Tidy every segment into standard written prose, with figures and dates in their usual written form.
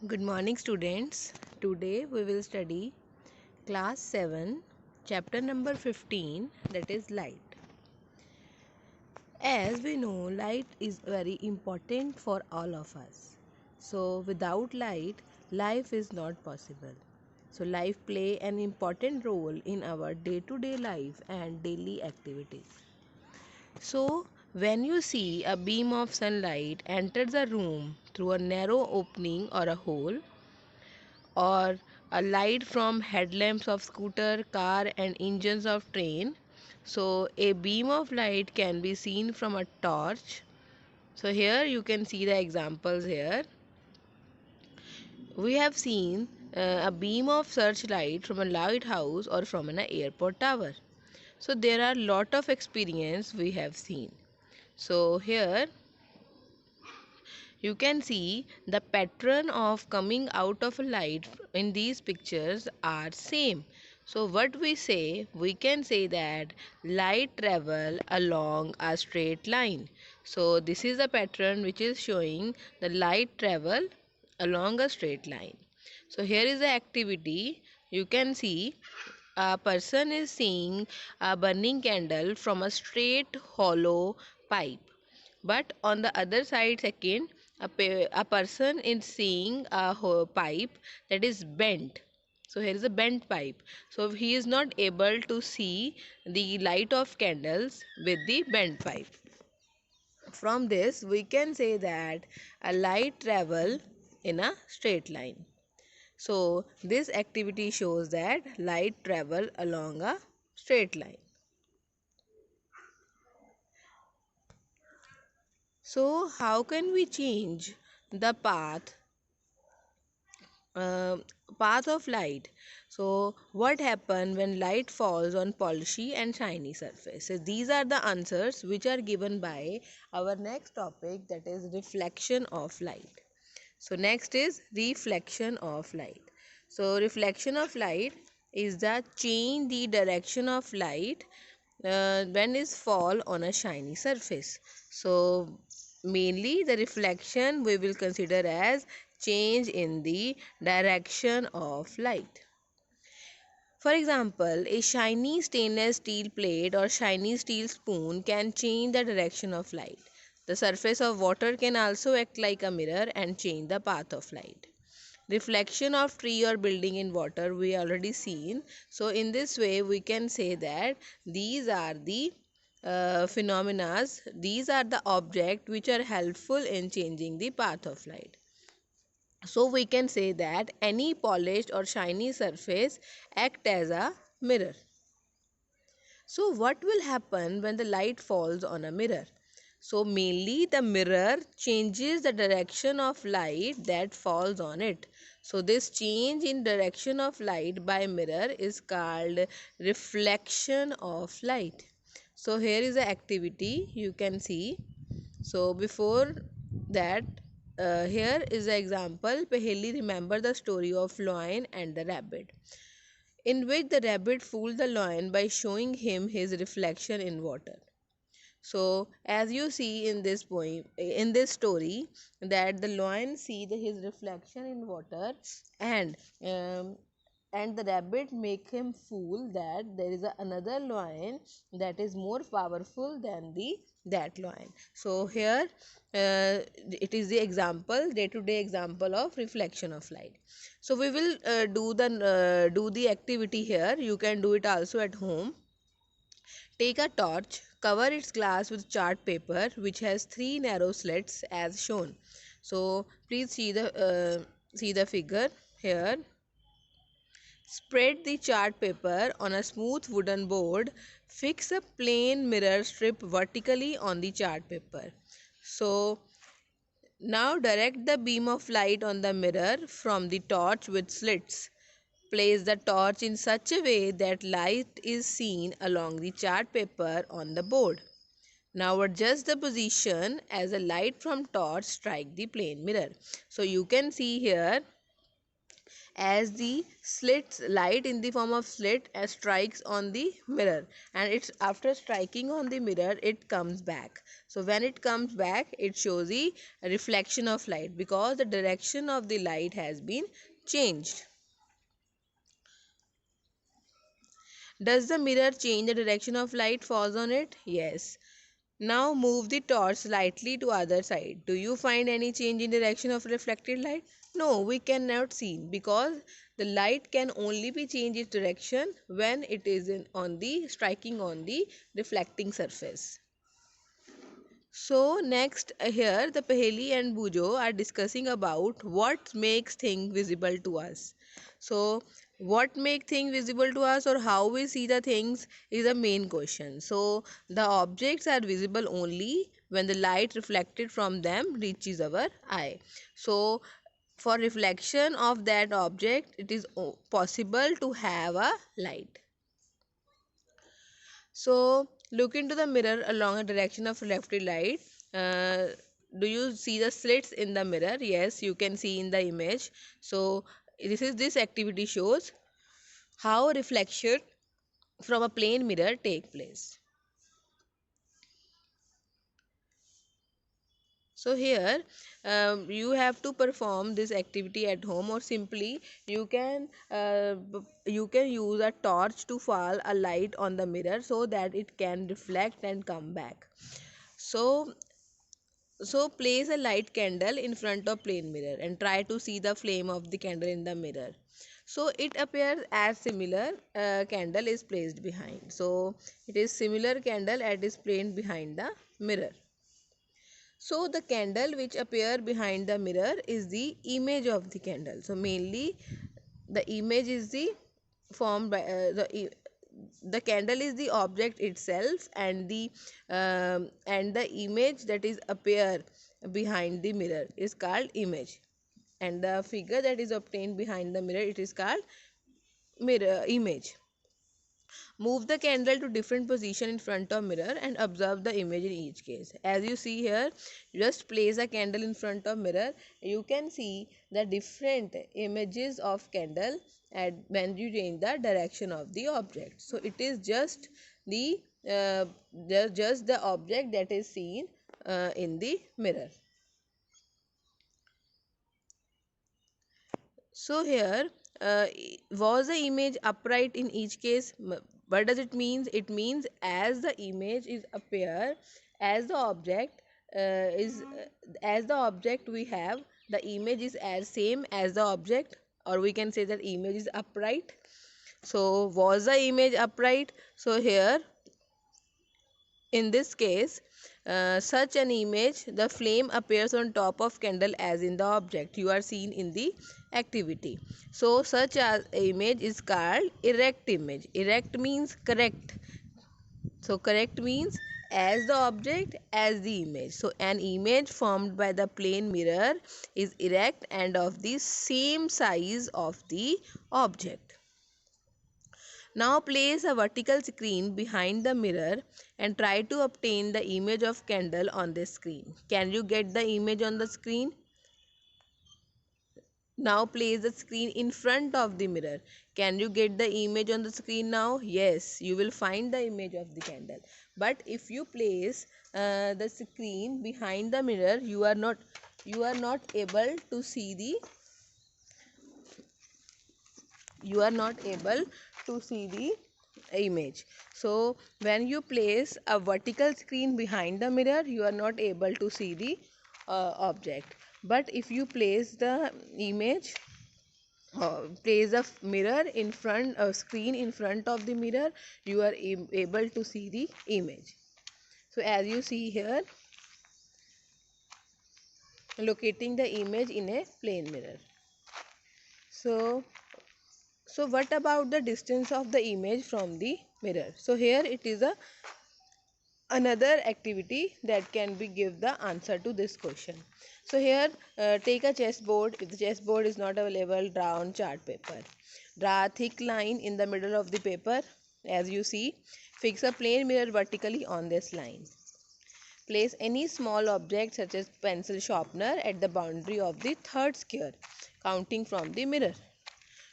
Good morning, students. Today we will study class 7, chapter number 15, that is light. As we know, light is very important for all of us. So, without light, life is not possible. So, life play an important role in our day-to-day life and daily activities. So, when you see a beam of sunlight enter the room through a narrow opening or a hole, or a light from headlamps of scooter, car and engines of train. So a beam of light can be seen from a torch. So here you can see the examples here. We have seen a beam of searchlight from a lighthouse or from an airport tower. So there are lot of experience we have seen. So here you can see the pattern of coming out of a light in these pictures are same. So what we can say that light travel along a straight line. So this is a pattern which is showing the light travel along a straight line. So here is the activity. You can see a person is seeing a burning candle from a straight hollow pipe, but on the other side second, a person is seeing a pipe that is bent. So here is a bent pipe, so he is not able to see the light of candles with the bent pipe. From this we can say that a light travel in a straight line. So this activity shows that light travel along a straight line. So how can we change the uh, path of light? So what happens when light falls on polishy and shiny surface? So these are the answers which are given by our next topic, that is reflection of light. So next is reflection of light. So reflection of light is the change the direction of light when is fall on a shiny surface. So mainly the reflection we will consider as change in the direction of light. For example, a shiny stainless steel plate or shiny steel spoon can change the direction of light. The surface of water can also act like a mirror and change the path of light. Reflection of tree or building in water we already seen. So in this way we can say that these are the phenomena, these are the objects which are helpful in changing the path of light. So we can say that any polished or shiny surface act as a mirror. So what will happen when the light falls on a mirror? So mainly the mirror changes the direction of light that falls on it. So this change in direction of light by mirror is called reflection of light. So here is the activity you can see. So before that, here is the example. Paheli remember the story of lion and the rabbit, in which the rabbit fooled the lion by showing him his reflection in water. So as you see in this poem, in this story, that the lion see his reflection in water, and um, and the rabbit make him fool that there is another lion that is more powerful than the that lion. So here it is the example, day to day example of reflection of light. So we will do the activity here. You can do it also at home. Take a torch, cover its glass with chart paper which has three narrow slits as shown. So please see the figure here. Spread the chart paper on a smooth wooden board. Fix a plain mirror strip vertically on the chart paper. So now direct the beam of light on the mirror from the torch with slits. Place the torch in such a way that light is seen along the chart paper on the board. Now adjust the position as the light from torch strike the plane mirror. So you can see here as the slits light in the form of slit strikes on the mirror, and it's after striking on the mirror it comes back. So when it comes back it shows the reflection of light because the direction of the light has been changed. Does the mirror change the direction of light falls on it? Yes. Now move the torch slightly to other side. Do you find any change in direction of reflected light? No, we cannot see because the light can only be changed its direction when it is on the striking on the reflecting surface. So next here the Paheli and Bujo are discussing about what makes things visible to us. So what make things visible to us or how we see the things is the main question. So the objects are visible only when the light reflected from them reaches our eye. So for reflection of that object it is possible to have a light. So look into the mirror along a direction of reflected light. Uh, do you see the slits in the mirror? Yes, you can see in the image. So this activity shows how reflection from a plane mirror take place. So here you have to perform this activity at home, or simply you can use a torch to fall a light on the mirror so that it can reflect and come back. So place a light candle in front of plane mirror and try to see the flame of the candle in the mirror. So it appears as similar candle is placed behind. So it is similar candle and is placed behind the mirror. So the candle which appear behind the mirror is the image of the candle. So mainly the image is the formed by the candle is the object itself, and the image that is appear behind the mirror is called image, and the figure that is obtained behind the mirror it is called mirror image. Move the candle to different position in front of mirror and observe the image in each case. As you see here, just place a candle in front of mirror. You can see the different images of candle and when you change the direction of the object. So it is just the just the object that is seen in the mirror. So here, was the image upright in each case? What does it mean? It means as the image is appear, as the object as the object we have, the image is as same as the object, or we can say that image is upright. So was the image upright? So here in this case, such an image, the flame appears on top of candle as in the object you are seen in the activity. So such an image is called erect image. Erect means correct. So correct means as the object as the image. So an image formed by the plane mirror is erect and of the same size of the object. Now place a vertical screen behind the mirror and try to obtain the image of candle on the screen. Can you get the image on the screen? Now place the screen in front of the mirror. Can you get the image on the screen now? Yes, you will find the image of the candle. But if you place the screen behind the mirror, you are not able to see the image. So when you place a vertical screen behind the mirror, you are not able to see the object. But if you place the image place a mirror in front a screen in front of the mirror, you are able to see the image. So as you see here, locating the image in a plane mirror. So what about the distance of the image from the mirror? So here it is another activity that can be give the answer to this question. So here take a chessboard. If the chessboard is not available, draw on chart paper. Draw a thick line in the middle of the paper. As you see, fix a plane mirror vertically on this line. Place any small object such as pencil sharpener at the boundary of the third square, counting from the mirror.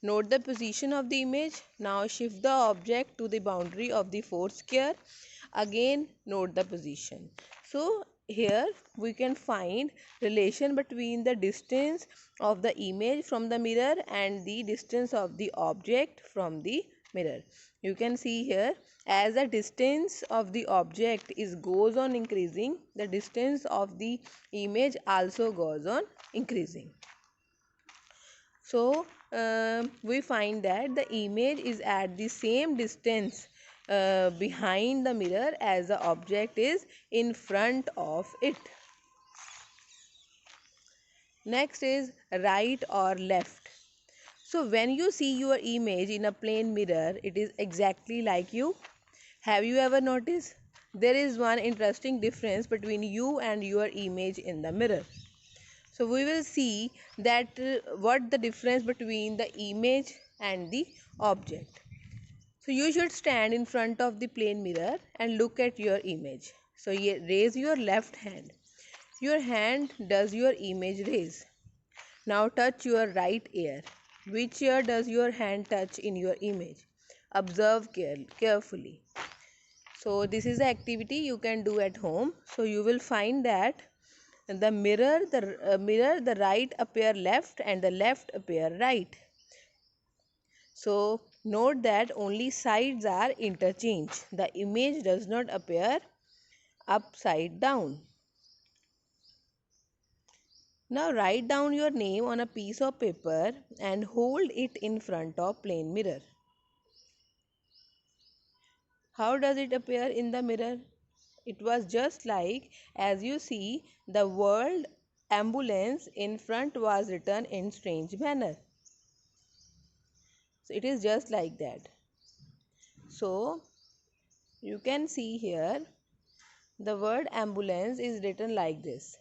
Note the position of the image. Now shift the object to the boundary of the fourth square. Again note the position. So here we can find relation between the distance of the image from the mirror and the distance of the object from the mirror. You can see here, as the distance of the object is goes on increasing, the distance of the image also goes on increasing. So we find that the image is at the same distance behind the mirror as the object is in front of it. Next is right or left. So when you see your image in a plane mirror, it is exactly like you. Have you ever noticed? There is one interesting difference between you and your image in the mirror. So we will see that what the difference between the image and the object. So you should stand in front of the plane mirror and look at your image. So raise your left hand. Your hand does your image raise. Now touch your right ear. Which ear does your hand touch in your image? Observe carefully. So this is the activity you can do at home. So you will find that the right appear left and the left appear right. So note that only sides are interchanged. The image does not appear upside down. Now write down your name on a piece of paper and hold it in front of plane mirror. How does it appear in the mirror? It was just like, as you see, the word ambulance in front was written in strange manner. So it is just like that. So you can see here the word ambulance is written like this.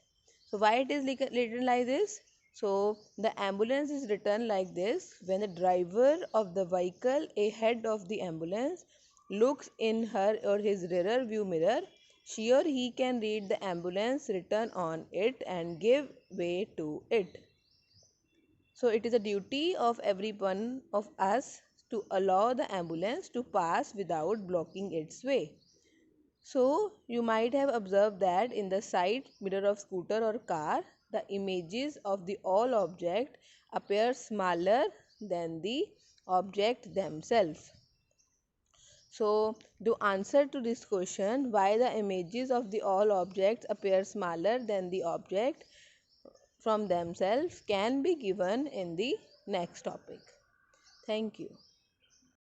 So why it is written like this? So the ambulance is written like this when the driver of the vehicle ahead of the ambulance looks in her or his rear view mirror, she or he can read the ambulance written on it and give way to it. So it is a duty of every one of us to allow the ambulance to pass without blocking its way. So you might have observed that in the side mirror of scooter or car, the images of the all object appear smaller than the object themselves. So to answer to this question, why the images of the all objects appear smaller than the object from themselves, can be given in the next topic. Thank you.